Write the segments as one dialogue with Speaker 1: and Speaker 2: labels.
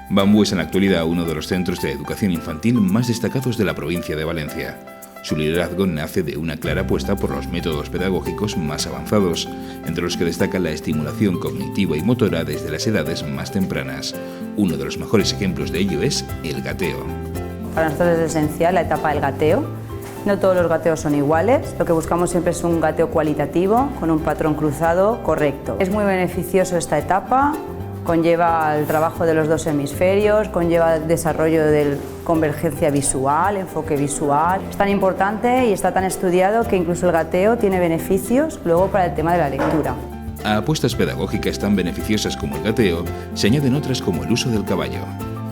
Speaker 1: Bambú es en la actualidad uno de los centros de educación infantil más destacados de la provincia de Valencia. Su liderazgo nace de una clara apuesta por los métodos pedagógicos más avanzados, entre los que destaca la estimulación cognitiva y motora desde las edades más tempranas. Uno de los mejores ejemplos de ello es el gateo.
Speaker 2: Para nosotros es esencial la etapa del gateo. No todos los gateos son iguales, lo que buscamos siempre es un gateo cualitativo, con un patrón cruzado correcto. Es muy beneficioso esta etapa. Conlleva el trabajo de los dos hemisferios, conlleva el desarrollo de convergencia visual, enfoque visual. Es tan importante y está tan estudiado que incluso el gateo tiene beneficios luego para el tema de la lectura.
Speaker 1: A apuestas pedagógicas tan beneficiosas como el gateo, se añaden otras como el uso del caballo.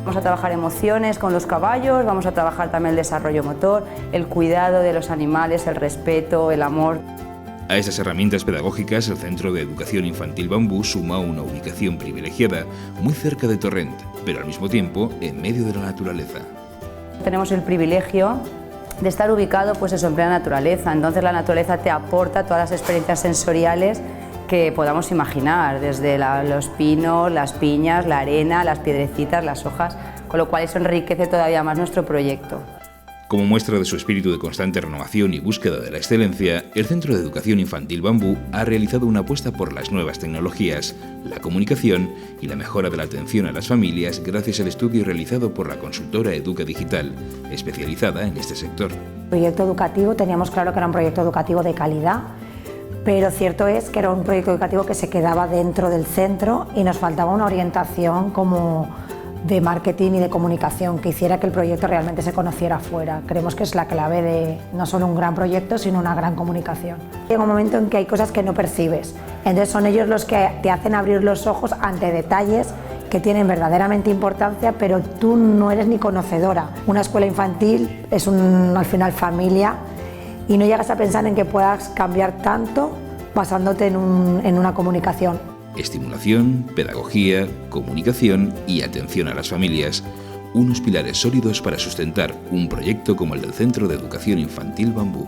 Speaker 2: Vamos a trabajar emociones con los caballos, vamos a trabajar también el desarrollo motor, el cuidado de los animales, el respeto, el amor.
Speaker 1: A estas herramientas pedagógicas, el Centro de Educación Infantil Bambú suma una ubicación privilegiada muy cerca de Torrent, pero al mismo tiempo en medio de la naturaleza.
Speaker 2: Tenemos el privilegio de estar ubicado en plena naturaleza, entonces la naturaleza te aporta todas las experiencias sensoriales que podamos imaginar, desde los pinos, las piñas, la arena, las piedrecitas, las hojas, con lo cual eso enriquece todavía más nuestro proyecto.
Speaker 1: Como muestra de su espíritu de constante renovación y búsqueda de la excelencia, el Centro de Educación Infantil Bambú ha realizado una apuesta por las nuevas tecnologías, la comunicación y la mejora de la atención a las familias gracias al estudio realizado por la consultora Educa Digital, especializada en este sector.
Speaker 3: El proyecto educativo, teníamos claro que era un proyecto educativo de calidad, pero cierto es que era un proyecto educativo que se quedaba dentro del centro y nos faltaba una orientación como de marketing y de comunicación que hiciera que el proyecto realmente se conociera afuera. Creemos que es la clave de no solo un gran proyecto, sino una gran comunicación. Llega un momento en que hay cosas que no percibes, entonces son ellos los que te hacen abrir los ojos ante detalles que tienen verdaderamente importancia, pero tú no eres ni conocedora. Una escuela infantil es al final familia y no llegas a pensar en que puedas cambiar tanto basándote en una comunicación.
Speaker 1: Estimulación, pedagogía, comunicación y atención a las familias, unos pilares sólidos para sustentar un proyecto como el del Centro de Educación Infantil Bambú.